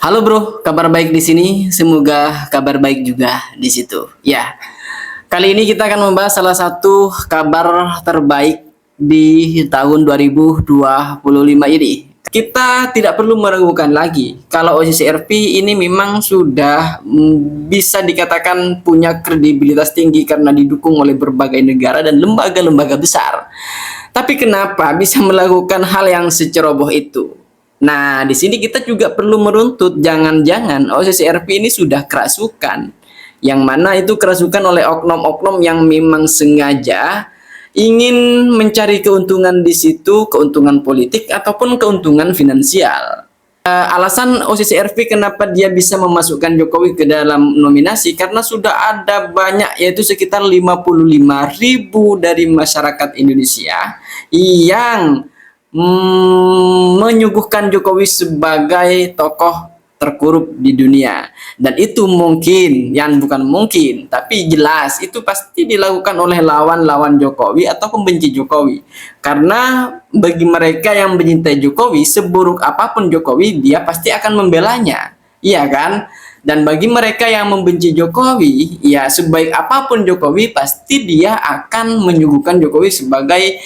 Halo bro, kabar baik di sini. Semoga kabar baik juga di situ. Ya, kali ini kita akan membahas salah satu kabar terbaik di tahun 2025 ini. Kita tidak perlu meragukan lagi kalau OCCRP ini memang sudah bisa dikatakan punya kredibilitas tinggi karena didukung oleh berbagai negara dan lembaga-lembaga besar. Tapi kenapa bisa melakukan hal yang seceroboh itu? Nah, di sini kita juga perlu meruntut jangan-jangan OCCRP ini sudah kerasukan. Yang mana itu kerasukan oleh oknum-oknum yang memang sengaja ingin mencari keuntungan di situ, keuntungan politik ataupun keuntungan finansial. Alasan OCCRP kenapa dia bisa memasukkan Jokowi ke dalam nominasi karena sudah ada banyak, yaitu sekitar 55.000 dari masyarakat Indonesia yang menyuguhkan Jokowi sebagai tokoh terkorup di dunia. Dan itu mungkin, yang bukan mungkin, tapi jelas itu pasti dilakukan oleh lawan-lawan Jokowi atau pembenci Jokowi. Karena bagi mereka yang mencintai Jokowi, seburuk apapun Jokowi, dia pasti akan membelanya. Iya kan? Dan bagi mereka yang membenci Jokowi, ya sebaik apapun Jokowi, pasti dia akan menyuguhkan Jokowi sebagai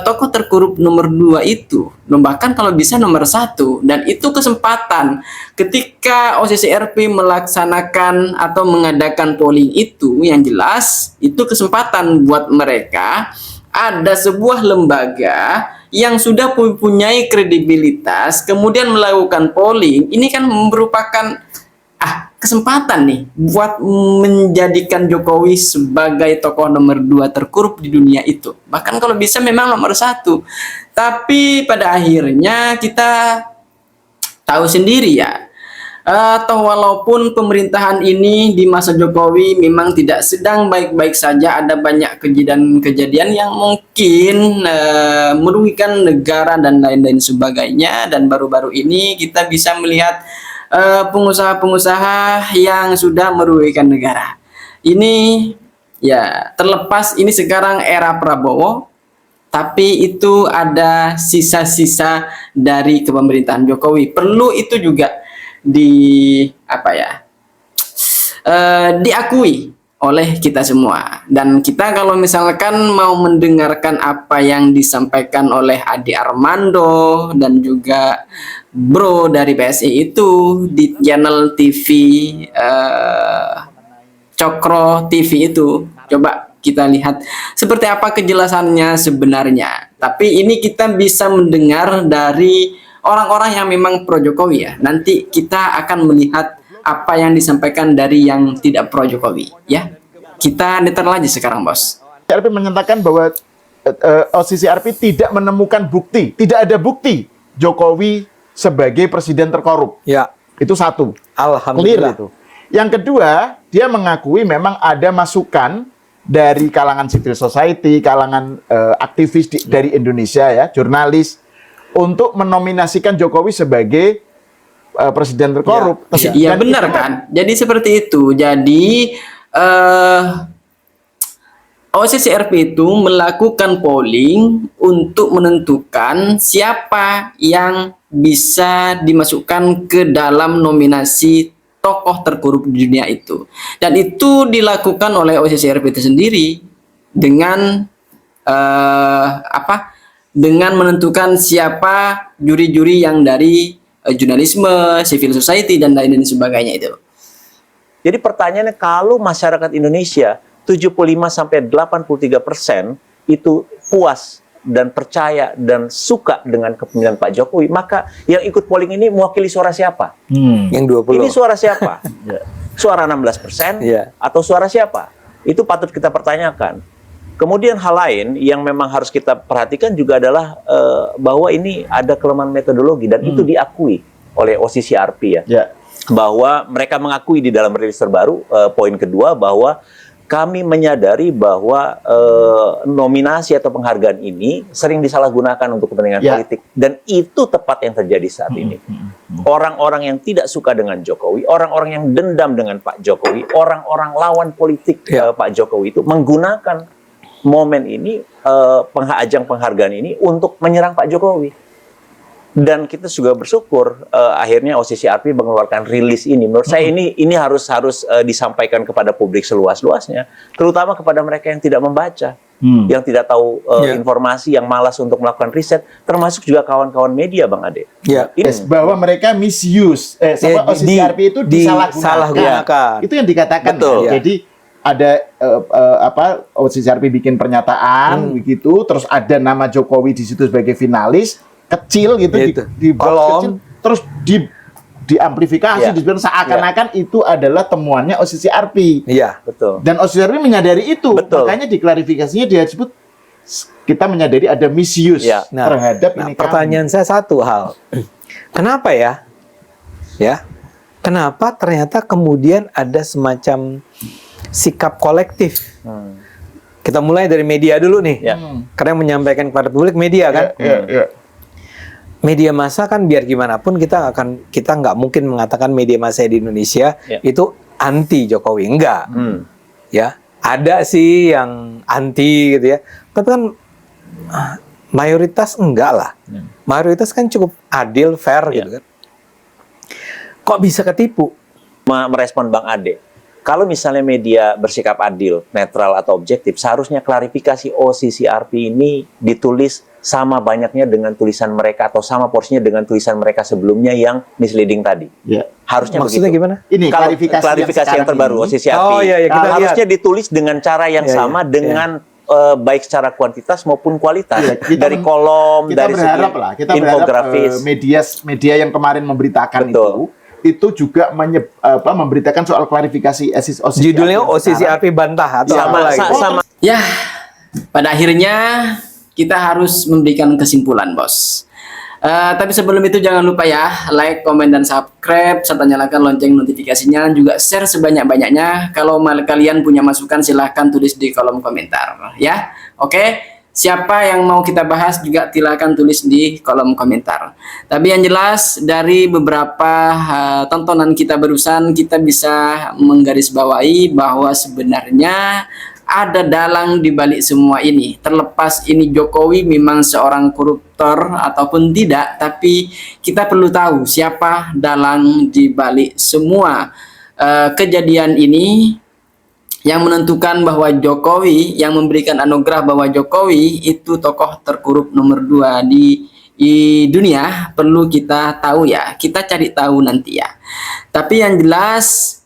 tokoh terkorup nomor 2 itu, bahkan kalau bisa nomor 1. Dan itu kesempatan ketika OCCRP melaksanakan atau mengadakan polling itu, yang jelas itu kesempatan buat mereka. Ada sebuah lembaga yang sudah mempunyai kredibilitas kemudian melakukan polling, ini kan merupakan kesempatan nih buat menjadikan Jokowi sebagai tokoh nomor 2 terkorup di dunia itu. Bahkan kalau bisa memang nomor 1. Tapi pada akhirnya kita tahu sendiri ya, atau walaupun pemerintahan ini di masa Jokowi memang tidak sedang baik-baik saja, ada banyak kejadian-kejadian yang mungkin merugikan negara dan lain-lain sebagainya. Dan baru-baru ini kita bisa melihat pengusaha-pengusaha yang sudah merugikan negara. Ini ya terlepas ini sekarang era Prabowo, tapi itu ada sisa-sisa dari kepemerintahan Jokowi. Perlu itu juga diakui oleh kita semua. Dan kita kalau misalkan mau mendengarkan apa yang disampaikan oleh Adi Armando dan juga Bro dari PSI itu di channel TV Cokro TV itu, coba kita lihat seperti apa kejelasannya sebenarnya. Tapi ini kita bisa mendengar dari orang-orang yang memang pro Jokowi ya. Nanti kita akan melihat apa yang disampaikan dari yang tidak pro Jokowi ya. Kita netral aja sekarang, Bos. OCCRP menyatakan bahwa OCCRP tidak menemukan bukti, tidak ada bukti Jokowi sebagai presiden terkorup. Ya. Itu satu. Alhamdulillah. Clear itu. Yang kedua, dia mengakui memang ada masukan dari kalangan civil society, kalangan aktivis dari Indonesia ya, jurnalis, untuk menominasikan Jokowi sebagai presiden terkorup. Iya benar kan. Jadi seperti itu. Jadi OCCRP itu melakukan polling untuk menentukan siapa yang bisa dimasukkan ke dalam nominasi tokoh terkorup di dunia itu. Dan itu dilakukan oleh OCCRP itu sendiri dengan dengan menentukan siapa juri-juri yang dari jurnalisme, civil society dan lain-lain sebagainya itu. Jadi pertanyaannya, kalau masyarakat Indonesia 75-83% itu puas dan percaya dan suka dengan kepemimpinan Pak Jokowi, maka yang ikut polling ini mewakili suara siapa? Yang 20. Ini suara siapa? Suara 16% atau suara siapa? Itu patut kita pertanyakan. Kemudian hal lain yang memang harus kita perhatikan juga adalah bahwa ini ada kelemahan metodologi dan itu diakui oleh OCCRP ya. Bahwa mereka mengakui di dalam rilis terbaru, poin kedua, bahwa kami menyadari bahwa nominasi atau penghargaan ini sering disalahgunakan untuk kepentingan politik. Dan itu tepat yang terjadi saat ini. Orang-orang yang tidak suka dengan Jokowi, orang-orang yang dendam dengan Pak Jokowi, orang-orang lawan politik Pak Jokowi itu menggunakan momen ini, ajang penghargaan ini untuk menyerang Pak Jokowi. Dan kita juga bersyukur akhirnya OCCRP mengeluarkan rilis ini. Menurut saya ini harus disampaikan kepada publik seluas-luasnya, terutama kepada mereka yang tidak membaca, yang tidak tahu informasi, yang malas untuk melakukan riset, termasuk juga kawan-kawan media, Bang Ade. Yes, bahwa mereka misuse, OCCRP itu disalahgunakan. Itu yang dikatakan. Betul. Ya. Jadi ada OCCRP bikin pernyataan begitu, terus ada nama Jokowi di situ sebagai finalis. Kecil gitu, di kolom, terus diamplifikasi, disebut seakan-akan itu adalah temuannya OCCRP. Iya, betul. Dan OCCRP menyadari itu, betul. Makanya di klarifikasinya dia sebut kita menyadari ada misuse terhadap ini. Pertanyaan saya satu hal, kenapa ya? Kenapa ternyata kemudian ada semacam sikap kolektif? Kita mulai dari media dulu nih, karena yang menyampaikan kepada publik media kan. Media massa kan biar gimana pun kita nggak mungkin mengatakan media massa di Indonesia itu anti Jokowi, enggak. Ya, ada sih yang anti gitu ya. Tapi kan mayoritas enggak lah. Mayoritas kan cukup adil, fair gitu kan. Kok bisa ketipu? Merespon Bang Ade. Kalau misalnya media bersikap adil, netral atau objektif, seharusnya klarifikasi OCCRP ini ditulis sama banyaknya dengan tulisan mereka atau sama porsinya dengan tulisan mereka sebelumnya yang misleading tadi. Harusnya maksudnya begitu. Gimana? Ini kalau klarifikasi yang terbaru OCCRP. Kita harusnya ditulis dengan cara yang sama dengan baik secara kuantitas maupun kualitas. Dari kolom, dari kita infografis. Media yang kemarin memberitakan itu juga memberitakan soal klarifikasi OCCRP. Judulnya OCCRP bantah atau apa lagi? Sama. Ya, pada akhirnya kita harus memberikan kesimpulan, Bos. Tapi sebelum itu jangan lupa ya, like, komen, dan subscribe, serta nyalakan lonceng notifikasinya, juga share sebanyak-banyaknya. Kalau kalian punya masukan silahkan tulis di kolom komentar ya. Oke, siapa yang mau kita bahas juga silahkan tulis di kolom komentar. Tapi yang jelas dari beberapa tontonan kita barusan, kita bisa menggarisbawahi bahwa sebenarnya ada dalang di balik semua ini. Terlepas ini Jokowi memang seorang koruptor ataupun tidak, tapi kita perlu tahu siapa dalang di balik semua kejadian ini yang menentukan bahwa Jokowi, yang memberikan anugerah bahwa Jokowi itu tokoh terkorup nomor 2 di dunia. Perlu kita tahu ya, kita cari tahu nanti ya. Tapi yang jelas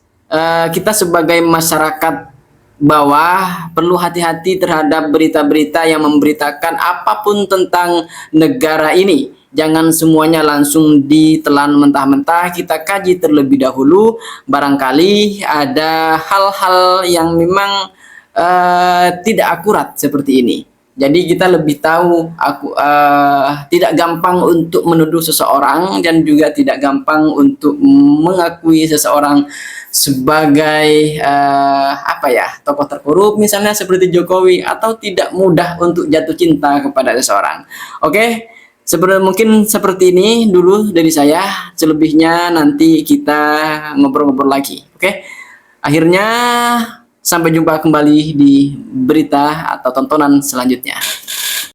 kita sebagai masyarakat bawah perlu hati-hati terhadap berita-berita yang memberitakan apapun tentang negara ini. Jangan semuanya langsung ditelan mentah-mentah, kita kaji terlebih dahulu. Barangkali ada hal-hal yang memang tidak akurat seperti ini. Jadi kita lebih tahu, tidak gampang untuk menuduh seseorang dan juga tidak gampang untuk mengakui seseorang sebagai tokoh terkorup misalnya seperti Jokowi, atau tidak mudah untuk jatuh cinta kepada seseorang. Oke, mungkin seperti ini dulu dari saya. Selebihnya nanti kita ngobrol-ngobrol lagi. Oke, akhirnya sampai jumpa kembali di berita atau tontonan selanjutnya.